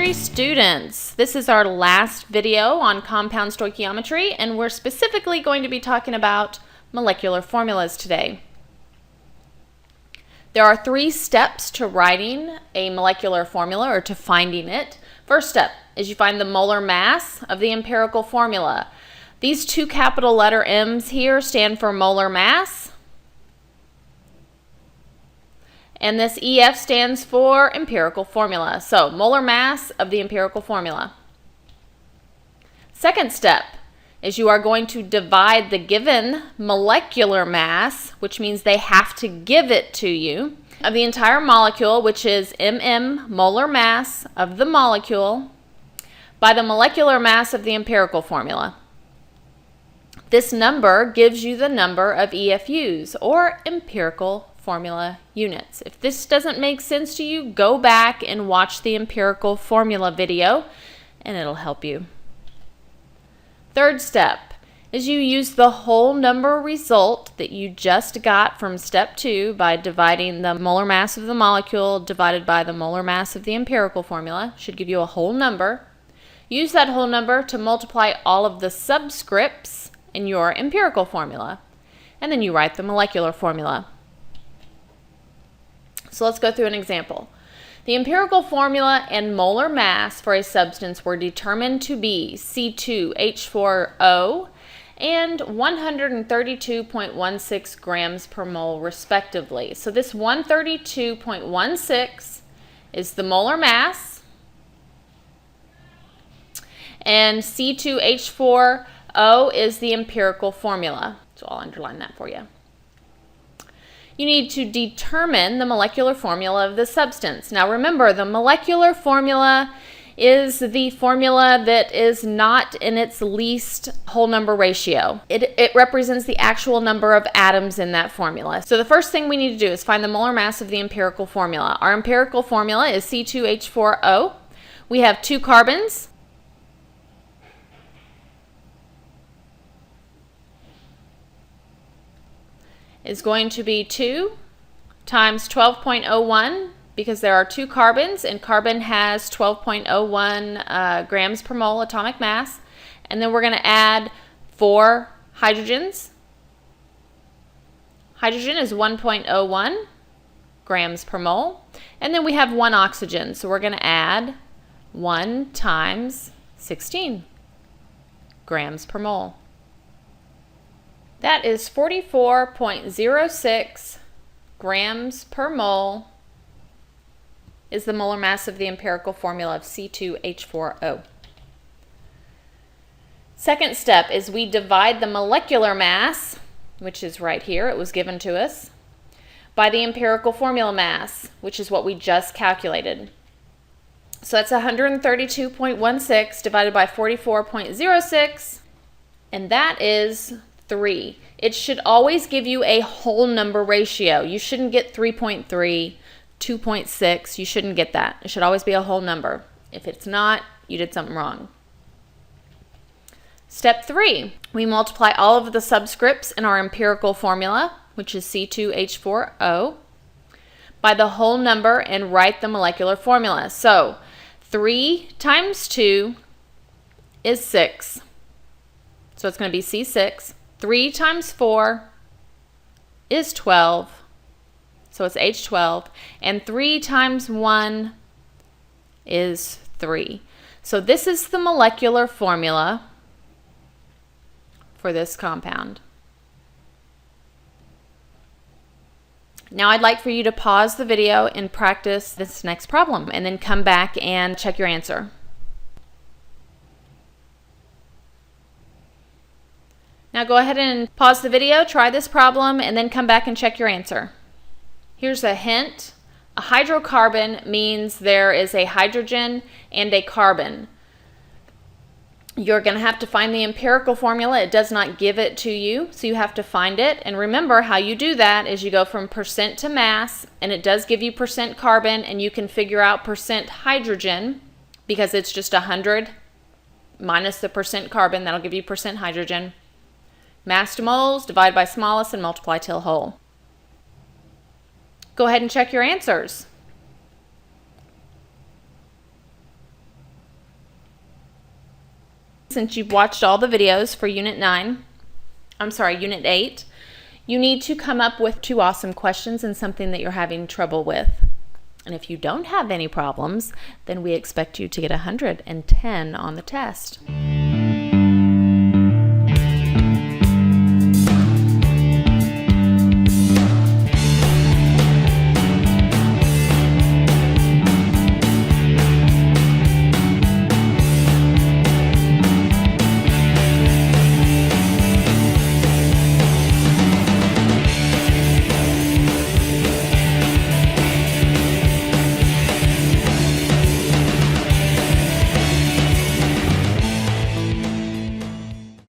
stoichiometry students. This is our last video on compound stoichiometry, and we're specifically going to be talking about molecular formulas today. There are 3 steps to writing a molecular formula or to finding it. First step is you find the molar mass of the empirical formula. These 2 capital letter M's here stand for molar mass. And this EF stands for empirical formula. So, molar mass of the empirical formula. Second step is you are going to divide the given molecular mass, which means they have to give it to you, of the entire molecule, which is mm molar mass of the molecule, by the molecular mass of the empirical formula. This number gives you the number of EFUs, or empirical formula units. If this doesn't make sense to you, go back and watch the empirical formula video and it'll help you. Third step is you use the whole number result that you just got from step 2 by dividing the molar mass of the molecule divided by the molar mass of the empirical formula. Should give you a whole number. Use that whole number to multiply all of the subscripts in your empirical formula, and then you write the molecular formula. So let's go through an example. The empirical formula and molar mass for a substance were determined to be C2H4O and 132.16 grams per mole respectively. So this 132.16 is the molar mass, and C2H4O is the empirical formula. So I'll underline that for you. You need to determine the molecular formula of the substance. Now remember, the molecular formula is the formula that is not in its least whole number ratio. It represents the actual number of atoms in that formula. So the first thing we need to do is find the molar mass of the empirical formula. Our empirical formula is C2H4O. We have 2 carbons. Is going to be 2 times 12.01 because there are 2 carbons and carbon has 12.01 grams per mole atomic mass. And then we're going to add 4 hydrogens. Hydrogen is 1.01 grams per mole. And then we have 1 oxygen, so we're going to add 1 times 16 grams per mole. That is 44.06 grams per mole is the molar mass of the empirical formula of C2H4O. Second step is we divide the molecular mass, which is right here, it was given to us, by the empirical formula mass, which is what we just calculated. So that's 132.16 divided by 44.06, and that is 3. It should always give you a whole number ratio. You shouldn't get 3.3, 2.6. You shouldn't get that. It should always be a whole number. If it's not, you did something wrong. Step 3, we multiply all of the subscripts in our empirical formula, which is C2H4O, by the whole number and write the molecular formula. So 3 times 2 is 6. So it's going to be C6. 3 times 4 is 12, so it's H12, and 3 times 1 is 3. So this is the molecular formula for this compound. Now I'd like for you to pause the video and practice this next problem, and then come back and check your answer. Now go ahead and pause the video, try this problem, and then come back and check your answer. Here's a hint. A hydrocarbon means there is a hydrogen and a carbon. You're going to have to find the empirical formula. It does not give it to you, so you have to find it. And remember, how you do that is you go from percent to mass, and it does give you percent carbon, and you can figure out percent hydrogen because it's just 100 minus the percent carbon. That'll give you percent hydrogen. Mass to moles, divide by smallest, and multiply till whole. Go ahead and check your answers. since you've watched all the videos for Unit 8, you need to come up with 2 awesome questions and something that you're having trouble with. And if you don't have any problems, then we expect you to get 110 on the test.